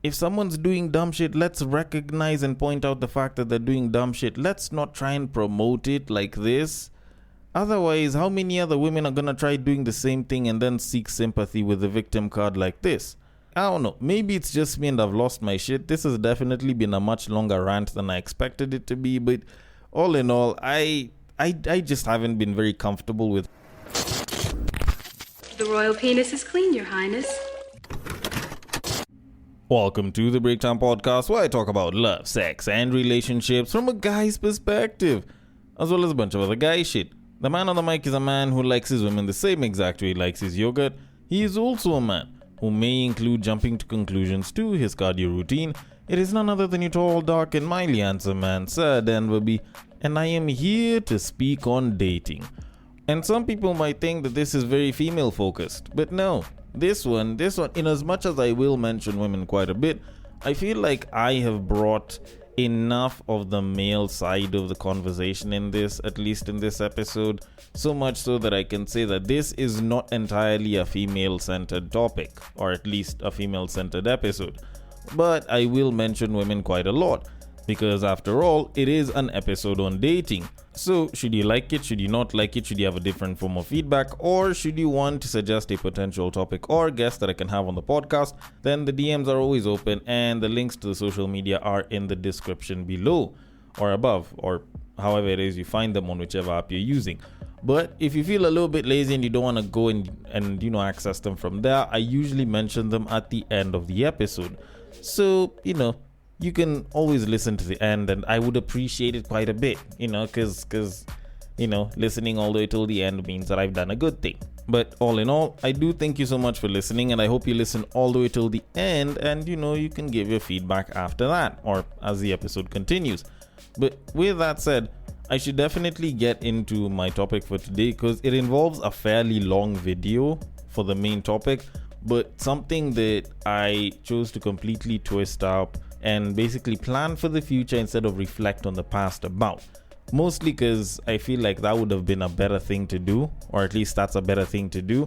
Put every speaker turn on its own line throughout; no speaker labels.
if someone's doing dumb shit, let's recognize and point out the fact that they're doing dumb shit. Let's not try and promote it like this. Otherwise, how many other women are gonna try doing the same thing and then seek sympathy with the victim card like this? I don't know. Maybe it's just me and I've lost my shit. This has definitely been a much longer rant than I expected it to be. But all in all, I just haven't been very comfortable with.
The royal penis is clean, Your Highness.
Welcome to the Breakdown Podcast, where I talk about love, sex, and relationships from a guy's perspective, as well as a bunch of other guy shit. The man on the mic is a man who likes his women the same exact way he likes his yogurt. He is also a man who may include jumping to conclusions to his cardio routine. It is none other than your tall, dark, and mildly handsome man, Sir Denverby, and I am here to speak on dating. And some people might think that this is very female focused, but no. This one, in as much as I will mention women quite a bit, I feel like I have brought enough of the male side of the conversation in this, at least in this episode, so much so that I can say that this is not entirely a female-centered topic, or at least a female-centered episode. But I will mention women quite a lot, because after all, it is an episode on dating. So, should you like it, should you not like it, should you have a different form of feedback, or should you want to suggest a potential topic or guest that I can have on the podcast, then the DMs are always open and the links to the social media are in the description below or above, or however it is you find them on whichever app you're using. But if you feel a little bit lazy and you don't want to go and access them from there, I usually mention them at the end of the episode. So, you can always listen to the end, and I would appreciate it quite a bit, because listening all the way till the end means that I've done a good thing. But all in all, I do thank you so much for listening, and I hope you listen all the way till the end, and you can give your feedback after that, or as the episode continues. But with that said, I should definitely get into my topic for today, because it involves a fairly long video for the main topic, but something that I chose to completely twist up and basically plan for the future instead of reflect on the past about. Mostly because I feel like that would have been a better thing to do, or at least that's a better thing to do,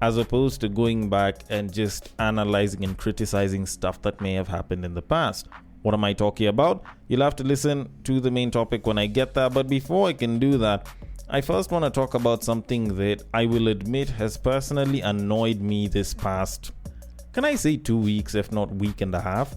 as opposed to going back and just analyzing and criticizing stuff that may have happened in the past. What am I talking about? You'll have to listen to the main topic when I get there, but before I can do that, I first want to talk about something that I will admit has personally annoyed me this past, can I say 2 weeks, if not week and a half?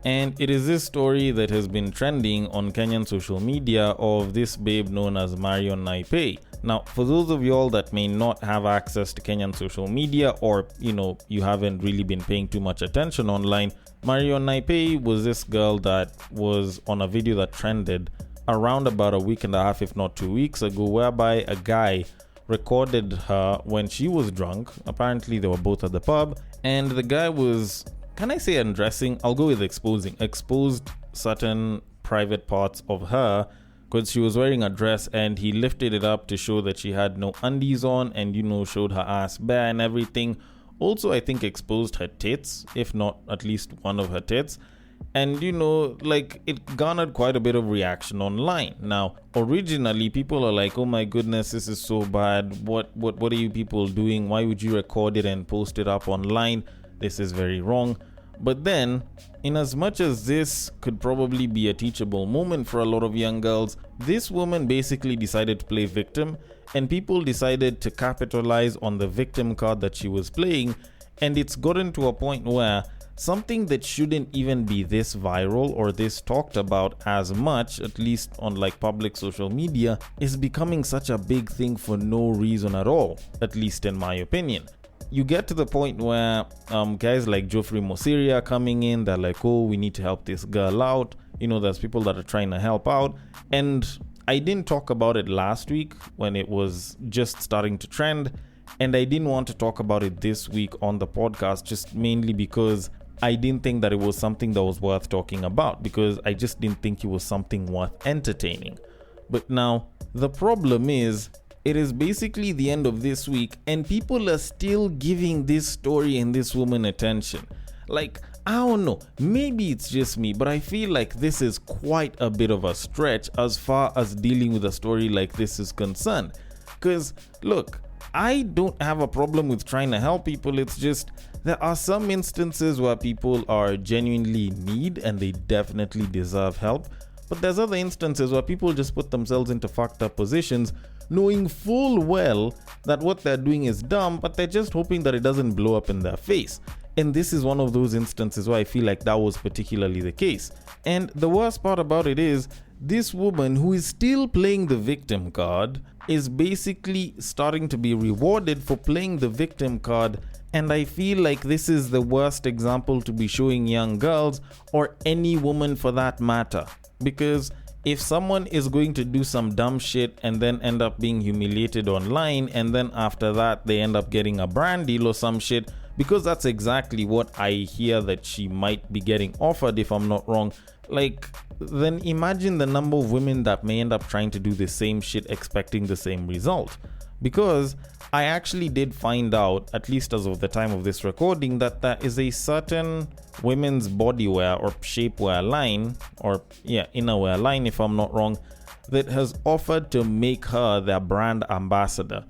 And it is this story that has been trending on Kenyan social media of this babe known as Marion Naipei. Now, for those of y'all that may not have access to Kenyan social media, or you haven't really been paying too much attention online, Marion Naipei was this girl that was on a video that trended around about a week and a half, if not 2 weeks ago, whereby a guy recorded her when she was drunk. Apparently, they were both at the pub, and the guy was, can I say undressing? I'll go with exposed certain private parts of her, because she was wearing a dress, and he lifted it up to show that she had no undies on, and showed her ass bare and everything. Also, I think exposed her tits, if not at least one of her tits. And it garnered quite a bit of reaction online. Now, originally people are like, oh my goodness, this is so bad. What are you people doing? Why would you record it and post it up online? This is very wrong. But then, in as much as this could probably be a teachable moment for a lot of young girls, this woman basically decided to play victim, and people decided to capitalize on the victim card that she was playing, and it's gotten to a point where something that shouldn't even be this viral or this talked about as much, at least on public social media, is becoming such a big thing for no reason at all, at least in my opinion. You get to the point where guys like Geoffrey Mosiria are coming in, they're like, oh, we need to help this girl out. There's people that are trying to help out. And I didn't talk about it last week when it was just starting to trend. And I didn't want to talk about it this week on the podcast, just mainly because I didn't think that it was something that was worth talking about, because I just didn't think it was something worth entertaining. But now, the problem is, it is basically the end of this week, and people are still giving this story and this woman attention. I don't know, maybe it's just me, but I feel like this is quite a bit of a stretch as far as dealing with a story like this is concerned. Because, look, I don't have a problem with trying to help people. It's just there are some instances where people are genuinely in need and they definitely deserve help. But there's other instances where people just put themselves into fucked up positions knowing full well that what they're doing is dumb, but they're just hoping that it doesn't blow up in their face. And this is one of those instances where I feel like that was particularly the case. And the worst part about it is, this woman who is still playing the victim card is basically starting to be rewarded for playing the victim card. And I feel like this is the worst example to be showing young girls, or any woman for that matter. Because if someone is going to do some dumb shit and then end up being humiliated online, and then after that they end up getting a brand deal or some shit, because that's exactly what I hear that she might be getting offered if I'm not wrong, like, then imagine the number of women that may end up trying to do the same shit expecting the same result. Because I actually did find out, at least as of the time of this recording, that there is a certain women's bodywear or shapewear line, or innerwear line if I'm not wrong, that has offered to make her their brand ambassador.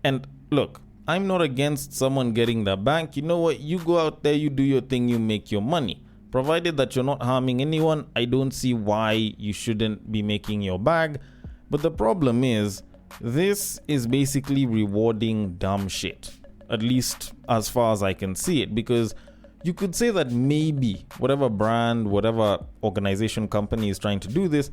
And look, I'm not against someone getting their bank. You know what? You go out there, you do your thing, you make your money. Provided that you're not harming anyone, I don't see why you shouldn't be making your bag. But the problem is, this is basically rewarding dumb shit. At least as far as I can see it. Because you could say that maybe whatever brand, whatever organization, company is trying to do this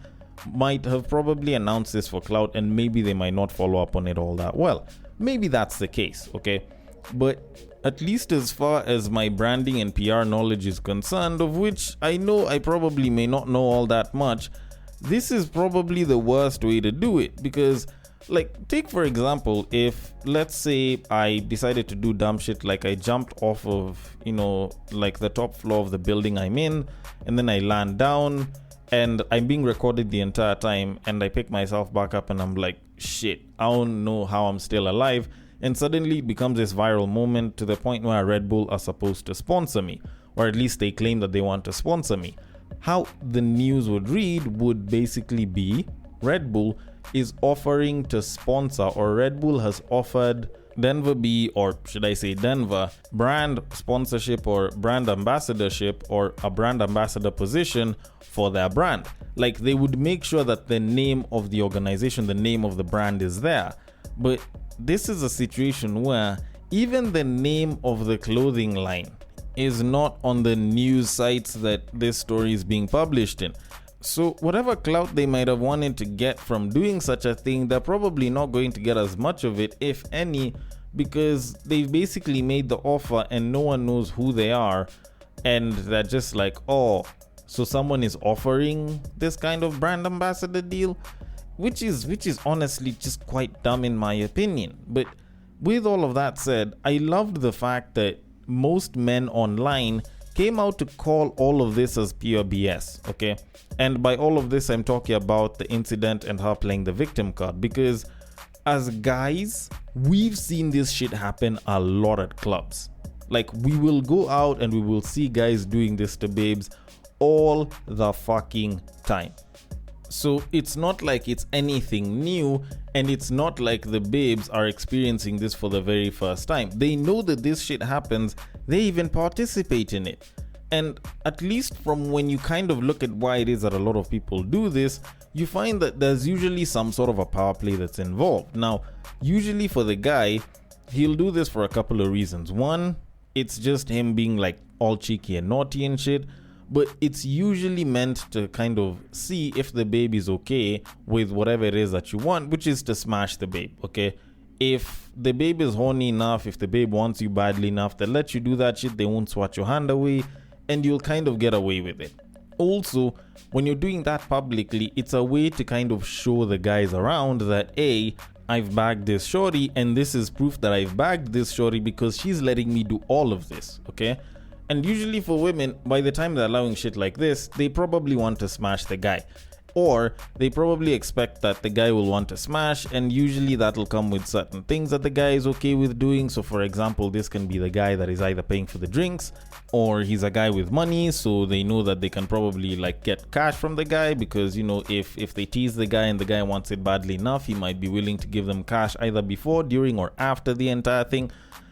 might have probably announced this for clout, and maybe they might not follow up on it all that well. Maybe that's the case, okay? But at least as far as my branding and PR knowledge is concerned, of which I know I probably may not know all that much, this is probably the worst way to do it. Because, like, take for example, if let's say I decided to do dumb shit, like I jumped off of, like the top floor of the building I'm in, and then I land down and I'm being recorded the entire time, and I pick myself back up and I'm like, shit, I don't know how I'm still alive. And suddenly it becomes this viral moment to the point where Red Bull are supposed to sponsor me, or at least they claim that they want to sponsor me. How the news would read would basically be, Red Bull is offering to sponsor, or Red Bull has offered Denver B, or should I say Denver, brand sponsorship or brand ambassadorship, or a brand ambassador position for their brand. Like, they would make sure that the name of the organization, the name of the brand is there. But this is a situation where even the name of the clothing line is not on the news sites that this story is being published in. So whatever clout they might have wanted to get from doing such a thing, they're probably not going to get as much of it, if any, because they've basically made the offer and no one knows who they are, and they're just like, oh, so someone is offering this kind of brand ambassador deal, which is honestly just quite dumb in my opinion. But with all of that said, I loved the fact that most men online came out to call all of this as pure BS, okay? And by all of this, I'm talking about the incident and her playing the victim card, because as guys, we've seen this shit happen a lot at clubs. Like, we will go out and we will see guys doing this to babes all the fucking time. So it's not like it's anything new, and it's not like the babes are experiencing this for the very first time. They know that this shit happens, they even participate in it. And at least from when you kind of look at why it is that a lot of people do this, you find that there's usually some sort of a power play that's involved. Now, usually for the guy, he'll do this for a couple of reasons. One, it's just him being like all cheeky and naughty and shit. But it's usually meant to kind of see if the babe is okay with whatever it is that you want, which is to smash the babe, okay? If the babe is horny enough, if the babe wants you badly enough, they'll let you do that shit, they won't swat your hand away, and you'll kind of get away with it. Also, when you're doing that publicly, it's a way to kind of show the guys around that, hey, I've bagged this shorty, and this is proof that I've bagged this shorty because she's letting me do all of this, okay? And usually for women, by the time they're allowing shit like this, they probably want to smash the guy. Or they probably expect that the guy will want to smash, and usually that'll come with certain things that the guy is okay with doing. So for example, this can be the guy that is either paying for the drinks, or he's a guy with money, so they know that they can probably like get cash from the guy, because if they tease the guy and the guy wants it badly enough, he might be willing to give them cash either before, during, or after the entire thing.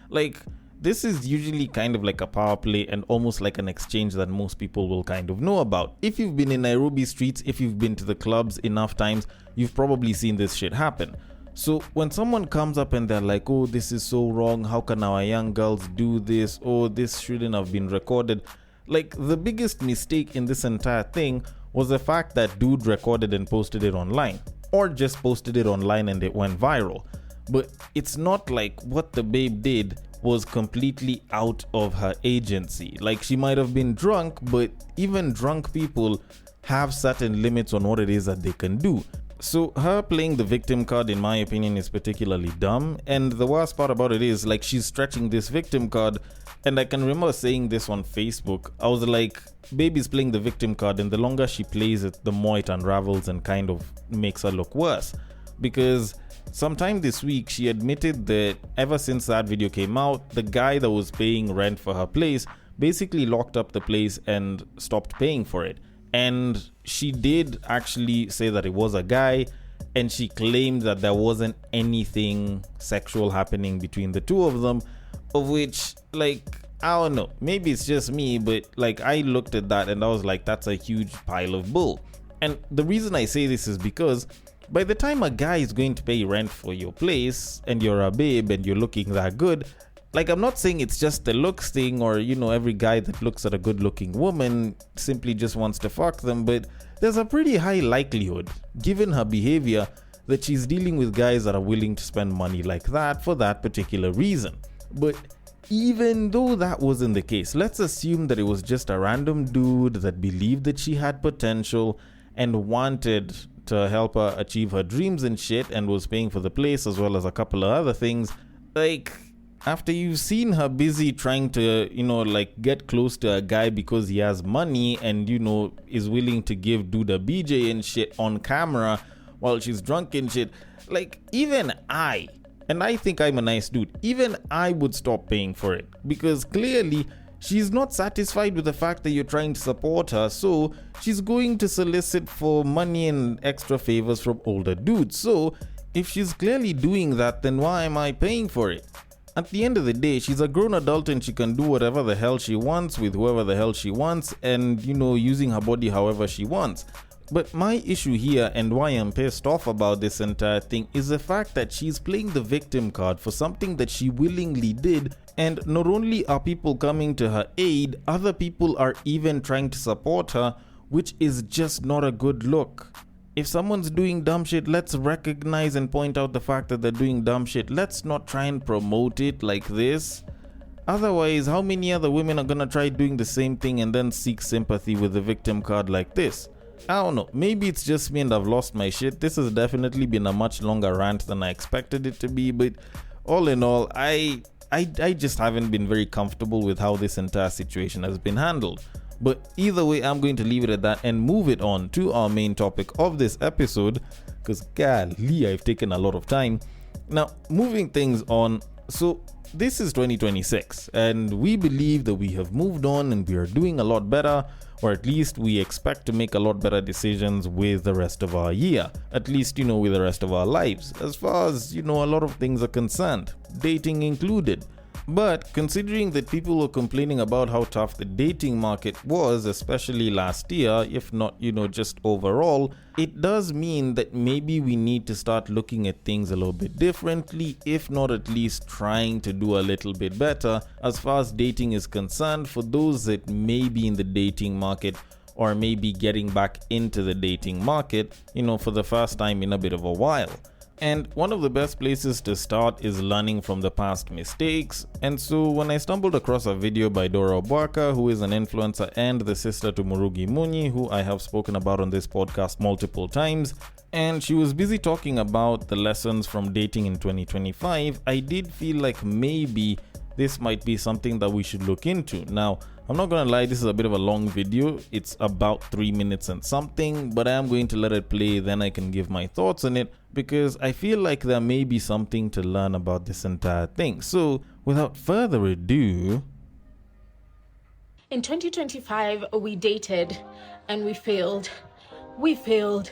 Like, this is usually kind of like a power play and almost like an exchange that most people will kind of know about. If you've been in Nairobi streets, if you've been to the clubs enough times, you've probably seen this shit happen. So when someone comes up and they're like, oh, this is so wrong, how can our young girls do this, oh, this shouldn't have been recorded, like the biggest mistake in this entire thing was the fact that dude recorded and posted it online, or just posted it online and it went viral. But it's not like what the babe did was completely out of her agency. Like, she might have been drunk, but even drunk people have certain limits on what it is that they can do. So her playing the victim card, in my opinion, is particularly dumb. And the worst part about it is, like, she's stretching this victim card. And I can remember saying this on Facebook. I was like, baby's playing the victim card, and the longer she plays it, the more it unravels and kind of makes her look worse. Because sometime this week, she admitted that ever since that video came out, the guy that was paying rent for her place basically locked up the place and stopped paying for it. And she did actually say that it was a guy, and she claimed that there wasn't anything sexual happening between the two of them, of which, like, I don't know, maybe it's just me, but like, I looked at that and I was like, that's a huge pile of bull. And the reason I say this is because by the time a guy is going to pay rent for your place and you're a babe and you're looking that good, like, I'm not saying it's just the looks thing, or, you know, every guy that looks at a good looking woman simply just wants to fuck them, but there's a pretty high likelihood, given her behavior, that she's dealing with guys that are willing to spend money like that for that particular reason. But even though that wasn't the case, let's assume that it was just a random dude that believed that she had potential and wanted to help her achieve her dreams and shit, and was paying for the place as well as a couple of other things. Like, after you've seen her busy trying to, you know, like, get close to a guy because he has money and, you know, is willing to give dude a BJ and shit on camera while she's drunk and shit, like, even I, and I think I'm a nice dude, even I would stop paying for it, because clearly she's not satisfied with the fact that you're trying to support her, so she's going to solicit for money and extra favors from older dudes. So if she's clearly doing that, then why am I paying for it? At the end of the day, she's a grown adult and she can do whatever the hell she wants with whoever the hell she wants, and, you know, using her body however she wants. But my issue here, and why I'm pissed off about this entire thing, is the fact that she's playing the victim card for something that she willingly did, and not only are people coming to her aid, other people are even trying to support her, which is just not a good look. If someone's doing dumb shit, let's recognize and point out the fact that they're doing dumb shit. Let's not try and promote it like this. Otherwise, how many other women are gonna try doing the same thing and then seek sympathy with the victim card like this? I don't know, maybe it's just me and I've lost my shit. This has definitely been a much longer rant than I expected it to be, but all in all, I just haven't been very comfortable with how this entire situation has been handled. But either way, I'm going to leave it at that and move it on to our main topic of this episode, because golly, I've taken a lot of time. Now, moving things on, so this is 2026, and we believe that we have moved on and we are doing a lot better, or at least we expect to make a lot better decisions with the rest of our year, at least, you know, with the rest of our lives, as far as, you know, a lot of things are concerned, dating included. But considering that people were complaining about how tough the dating market was, especially last year, if not, you know, just overall, it does mean that maybe we need to start looking at things a little bit differently, if not at least trying to do a little bit better as far as dating is concerned, for those that may be in the dating market or maybe getting back into the dating market, you know, for the first time in a bit of a while. And one of the best places to start is learning from the past mistakes. And so when I stumbled across a video by Dora Obwaka, who is an influencer and the sister to Murugi Munyi, who I have spoken about on this podcast multiple times, and she was busy talking about the lessons from dating in 2025, I did feel like maybe this might be something that we should look into. Now, I'm not gonna lie, this is a bit of a long video. It's about 3 minutes and something, but I am going to let it play, then I can give my thoughts on it, because I feel like there may be something to learn about this entire thing. So, without further ado...
In 2025, we dated and we failed. We failed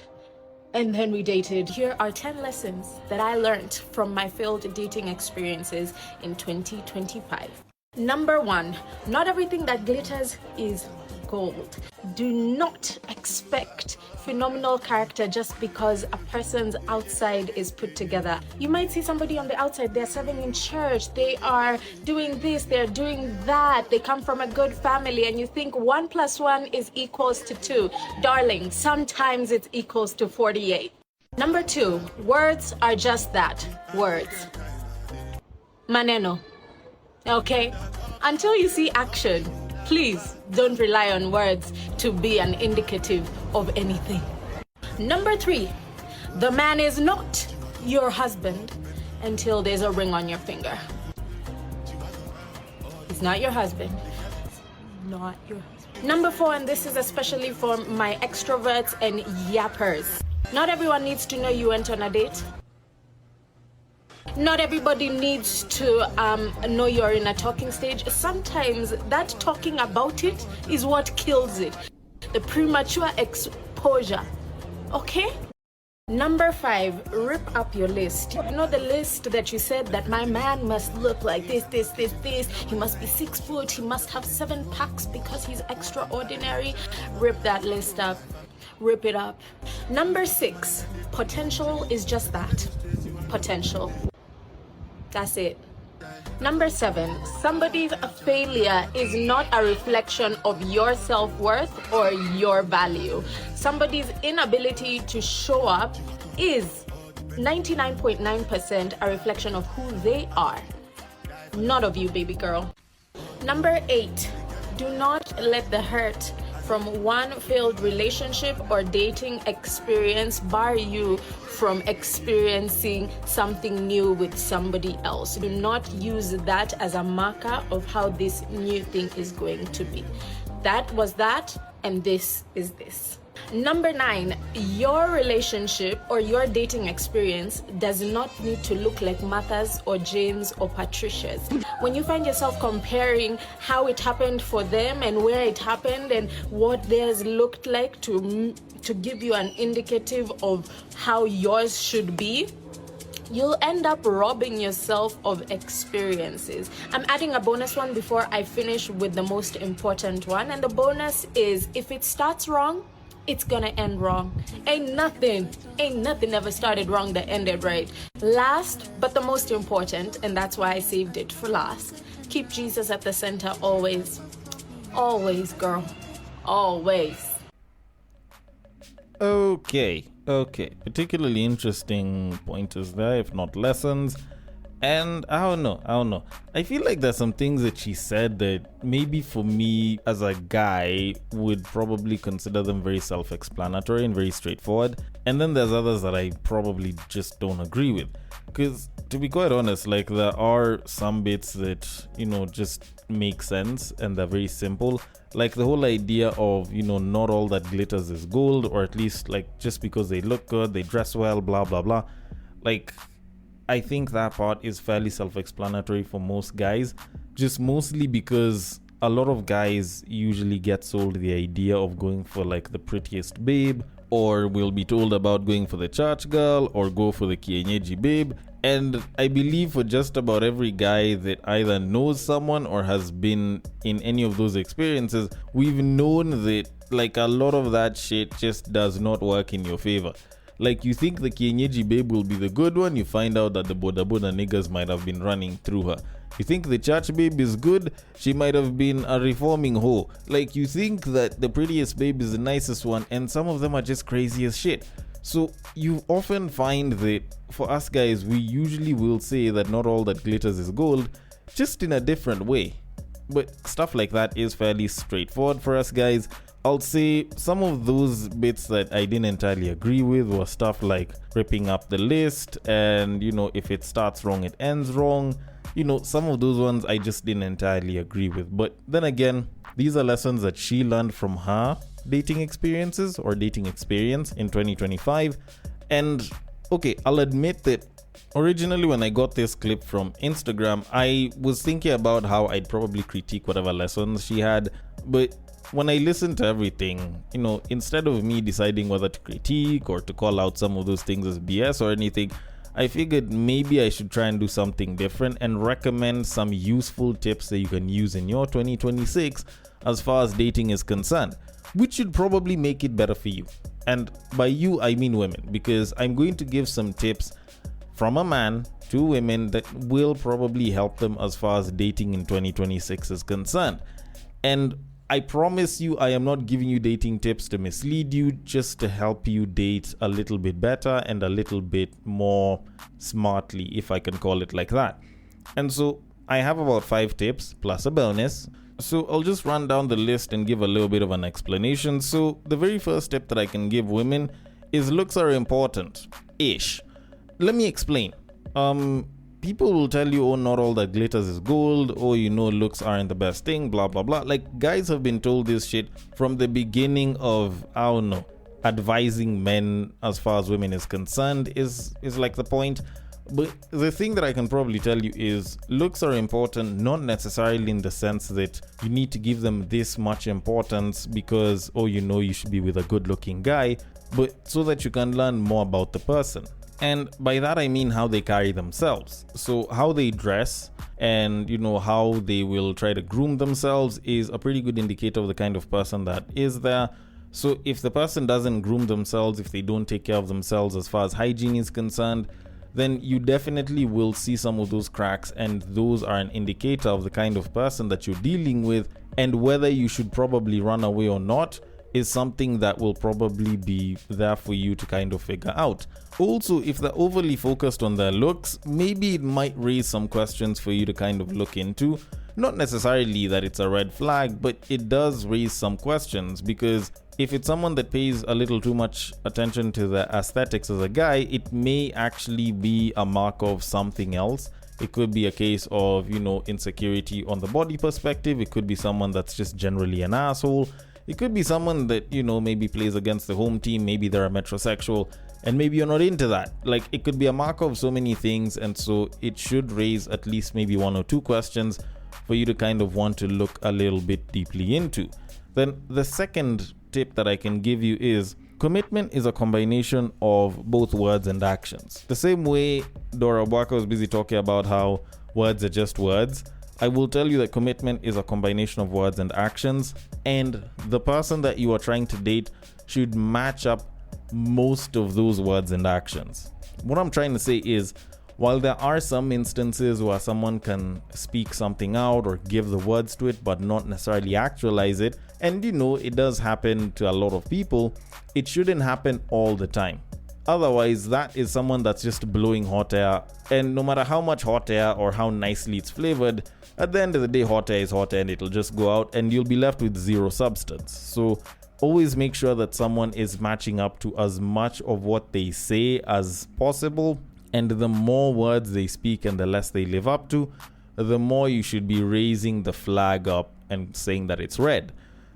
and then we dated. Here are 10 lessons that I learned from my failed dating experiences in 2025. Number 1, not everything that glitters is gold. Do not expect phenomenal character just because a person's outside is put together. You might see somebody on the outside, they're serving in church, they are doing this, they're doing that, they come from a good family, and you think 1 + 1 is equals to 2. Darling, sometimes it's equals to 48. Number 2, words are just that, words. Maneno. Okay? Until you see action, please don't rely on words to be an indicative of anything. Number 3, the man is not your husband until there's a ring on your finger. He's not your husband. Not your husband. Number 4, and this is especially for my extroverts and yappers. Not everyone needs to know you went on a date. Not everybody needs to know you're in a talking stage. Sometimes that talking about it is what kills it. The premature exposure. Okay? Number 5, rip up your list. You know the list that you said that my man must look like this. He must be 6 foot. He must have 7 packs because he's extraordinary. Rip that list up. Rip it up. Number 6, potential is just that. Potential. That's it. Number 7, somebody's failure is not a reflection of your self-worth or your value. Somebody's inability to show up is 99.9% a reflection of who they are, not of you, baby girl. Number 8, do not let the hurt from one failed relationship or dating experience bar you from experiencing something new with somebody else. Do not use that as a marker of how this new thing is going to be. That was that, and this is this. Number 9, your relationship or your dating experience does not need to look like Martha's or Jane's or Patricia's. When you find yourself comparing how it happened for them and where it happened and what theirs looked like to give you an indicative of how yours should be, you'll end up robbing yourself of experiences. I'm adding a bonus one before I finish with the most important one, and the bonus is if it starts wrong, it's gonna end wrong. Ain't nothing ever started wrong that ended right. Last, but the most important, and that's why I saved it for last, keep Jesus at the center always. Always, girl. Always.
Okay. Particularly interesting pointers there, if not lessons. And I don't know. I feel like there's some things that she said that maybe for me as a guy would probably consider them very self-explanatory and very straightforward. And then there's others that I probably just don't agree with. Because to be quite honest, like there are some bits that, just make sense and they're very simple. Like the whole idea of, not all that glitters is gold, or at least like just because they look good, they dress well, blah, blah, blah. Like, I think that part is fairly self-explanatory for most guys, just mostly because a lot of guys usually get sold the idea of going for like the prettiest babe, or will be told about going for the church girl, or go for the kienyeji babe. And I believe for just about every guy that either knows someone or has been in any of those experiences, we've known that like a lot of that shit just does not work in your favor. Like, you think the kienyeji babe will be the good one, you find out that the boda boda niggas might have been running through her. You think the church babe is good, she might have been a reforming hoe. Like, you think that the prettiest babe is the nicest one, and some of them are just crazy as shit. So you often find that for us guys, we usually will say that not all that glitters is gold, just in a different way. But stuff like that is fairly straightforward for us guys. I'll say some of those bits that I didn't entirely agree with were stuff like ripping up the list, and if it starts wrong it ends wrong. Some of those ones I just didn't entirely agree with. But then again, these are lessons that she learned from her dating experiences or dating experience in 2025. And okay, I'll admit that originally when I got this clip from Instagram, I was thinking about how I'd probably critique whatever lessons she had. But when I listened to everything, instead of me deciding whether to critique or to call out some of those things as BS or anything, I figured maybe I should try and do something different and recommend some useful tips that you can use in your 2026 as far as dating is concerned, which should probably make it better for you. And by you, I mean women, because I'm going to give some tips from a man to women that will probably help them as far as dating in 2026 is concerned. And I promise you, I am not giving you dating tips to mislead you, just to help you date a little bit better and a little bit more smartly, if I can call it like that. And so I have about 5 tips plus a bonus. So I'll just run down the list and give a little bit of an explanation. So the very first tip that I can give women is looks are important-ish. Let me explain. People will tell you, oh, not all that glitters is gold, oh, looks aren't the best thing, blah, blah, blah. Like, guys have been told this shit from the beginning of, I don't know, advising men as far as women is concerned is like the point. But the thing that I can probably tell you is looks are important, not necessarily in the sense that you need to give them this much importance because, oh, you should be with a good looking guy, but so that you can learn more about the person. And by that I mean how they carry themselves. So how they dress and how they will try to groom themselves is a pretty good indicator of the kind of person that is there. So if the person doesn't groom themselves, if they don't take care of themselves as far as hygiene is concerned, then you definitely will see some of those cracks, and those are an indicator of the kind of person that you're dealing with, and whether you should probably run away or not is something that will probably be there for you to kind of figure out. Also, if they're overly focused on their looks, maybe it might raise some questions for you to kind of look into. Not necessarily that it's a red flag, but it does raise some questions, because if it's someone that pays a little too much attention to the aesthetics as a guy, it may actually be a mark of something else. It could be a case of, insecurity on the body perspective. It could be someone that's just generally an asshole. It could be someone that, maybe plays against the home team. Maybe they're a metrosexual and maybe you're not into that. Like, it could be a mark of so many things. And so it should raise at least maybe 1 or 2 questions for you to kind of want to look a little bit deeply into. Then the second tip that I can give you is commitment is a combination of both words and actions. The same way Dora Obwaka was busy talking about how words are just words, I will tell you that commitment is a combination of words and actions, and the person that you are trying to date should match up most of those words and actions. What I'm trying to say is, while there are some instances where someone can speak something out or give the words to it but not necessarily actualize it, and it does happen to a lot of people, it shouldn't happen all the time. Otherwise, that is someone that's just blowing hot air, and no matter how much hot air or how nicely it's flavored, at the end of the day, hot air is hot air and it'll just go out and you'll be left with zero substance. So always make sure that someone is matching up to as much of what they say as possible, and the more words they speak and the less they live up to, the more you should be raising the flag up and saying that it's red.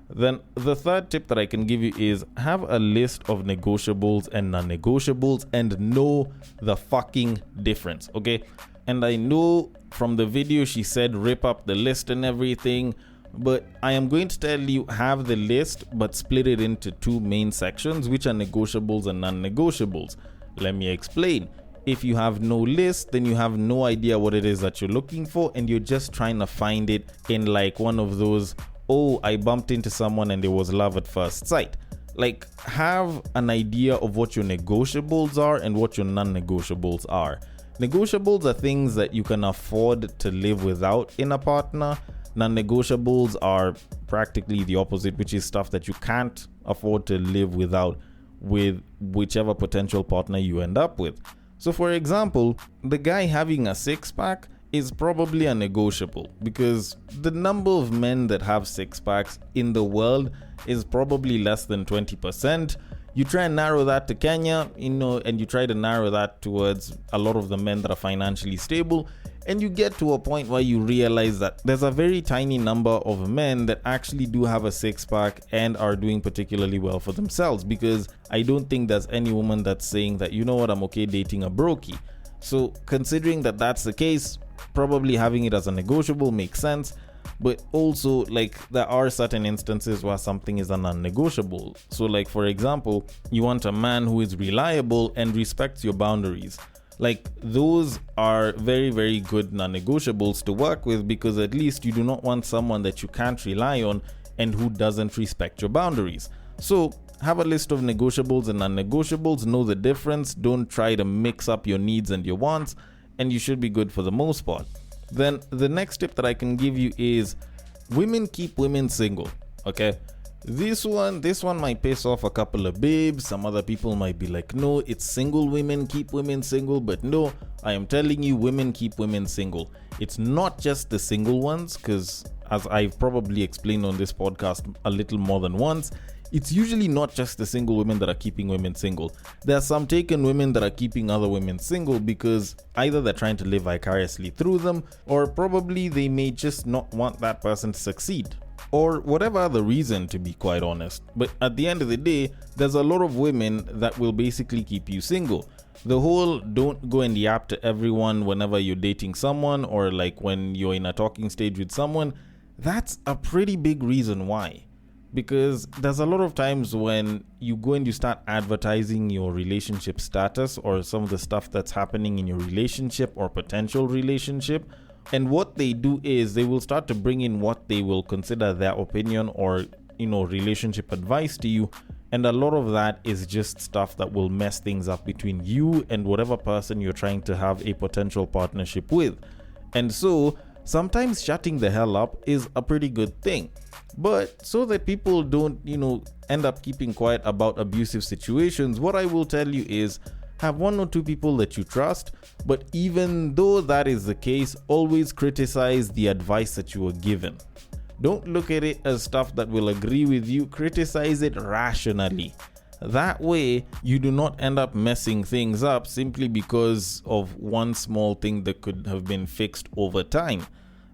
Then the third tip that I can give you is have a list of negotiables and non-negotiables and know the fucking difference, okay? And I know from the video she said rip up the list and everything, but I am going to tell you have the list but split it into 2 main sections, which are negotiables and non-negotiables. Let me explain. If you have no list, then you have no idea what it is that you're looking for, and you're just trying to find it in like one of those, oh, I bumped into someone and it was love at first sight. Like, have an idea of what your negotiables are and what your non-negotiables are. Negotiables are things that you can afford to live without in a partner. Non-negotiables are practically the opposite, which is stuff that you can't afford to live without with whichever potential partner you end up with. So for example, the guy having a 6-pack is probably a negotiable, because the number of men that have 6-packs in the world is probably less than 20%. You try and narrow that to Kenya, and you try to narrow that towards a lot of the men that are financially stable, and you get to a point where you realize that there's a very tiny number of men that actually do have a 6-pack and are doing particularly well for themselves, because I don't think there's any woman that's saying that, I'm okay dating a brokey. So considering that that's the case, probably having it as a negotiable makes sense. But also, like, there are certain instances where something is a non-negotiable. So like, for example, you want a man who is reliable and respects your boundaries. Like, those are very, very good non-negotiables to work with, because at least you do not want someone that you can't rely on and who doesn't respect your boundaries. So have a list of negotiables and non-negotiables, know the difference, don't try to mix up your needs and your wants, and you should be good for the most part. Then the next tip that I can give you is women keep women single, okay? This one might piss off a couple of babes. Some other people might be like, no, it's single women keep women single. But no, I am telling you, women keep women single. It's not just the single ones, because as I've probably explained on this podcast a little more than once, it's usually not just the single women that are keeping women single. There are some taken women that are keeping other women single because either they're trying to live vicariously through them, or probably they may just not want that person to succeed, or whatever other reason, to be quite honest. But at the end of the day, there's a lot of women that will basically keep you single. The whole don't go and yap to everyone whenever you're dating someone, or like when you're in a talking stage with someone, that's a pretty big reason why. Because there's a lot of times when you go and you start advertising your relationship status or some of the stuff that's happening in your relationship or potential relationship, and what they do is they will start to bring in what they will consider their opinion or, relationship advice to you. And a lot of that is just stuff that will mess things up between you and whatever person you're trying to have a potential partnership with. And so sometimes shutting the hell up is a pretty good thing. But so that people don't, end up keeping quiet about abusive situations, what I will tell you is have one or two people that you trust. But even though that is the case, always criticize the advice that you were given. Don't look at it as stuff that will agree with you. Criticize it rationally. That way, you do not end up messing things up simply because of one small thing that could have been fixed over time.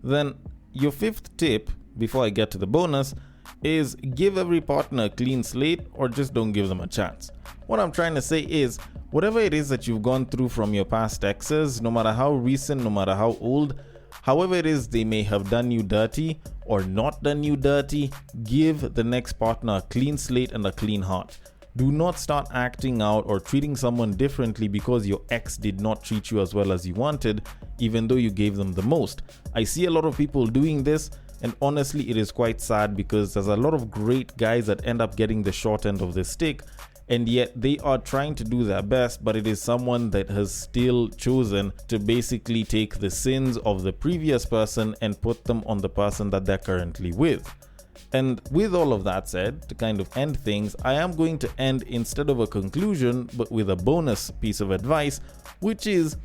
Then, your fifth tip, before I get to the bonus, is give every partner a clean slate, or just don't give them a chance. What I'm trying to say is, whatever it is that you've gone through from your past exes, no matter how recent, no matter how old, however it is they may have done you dirty or not done you dirty, give the next partner a clean slate and a clean heart. Do not start acting out or treating someone differently because your ex did not treat you as well as you wanted, even though you gave them the most. I see a lot of people doing this, and honestly it is quite sad, because there's a lot of great guys that end up getting the short end of the stick, and yet they are trying to do their best, but it is someone that has still chosen to basically take the sins of the previous person and put them on the person that they're currently with. And with all of that said, to kind of end things, I am going to end instead of a conclusion, but with a bonus piece of advice, which is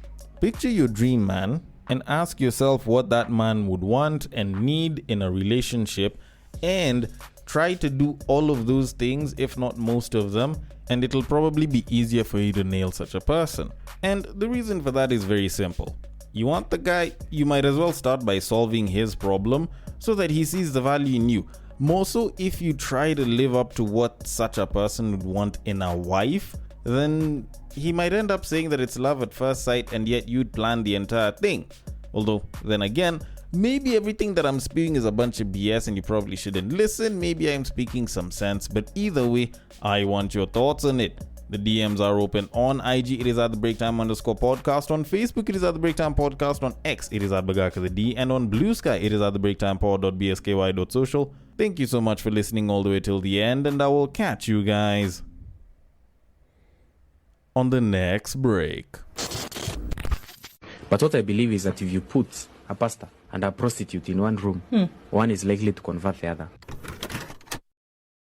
picture your dream man and ask yourself what that man would want and need in a relationship, and try to do all of those things, if not most of them, and it'll probably be easier for you to nail such a person. And the reason for that is very simple. You want the guy, you might as well start by solving his problem so that he sees the value in you. More so if you try to live up to what such a person would want in a wife, then he might end up saying that it's love at first sight, and yet you'd plan the entire thing. Although, then again, maybe everything that I'm spewing is a bunch of BS and you probably shouldn't listen. Maybe I'm speaking some sense, but either way, I want your thoughts on it. The DMs are open on IG. It is at the breaktime_podcast. On Facebook, it is at the breaktime podcast. On X, it is at Bagaka the D. And on Bluesky, it is at the breaktimepod.bsky.social. Thank you so much for listening all the way till the end, and I will catch you guys on the next break.
But what I believe is that if you put a pastor and a prostitute in one room, one is likely to convert the other.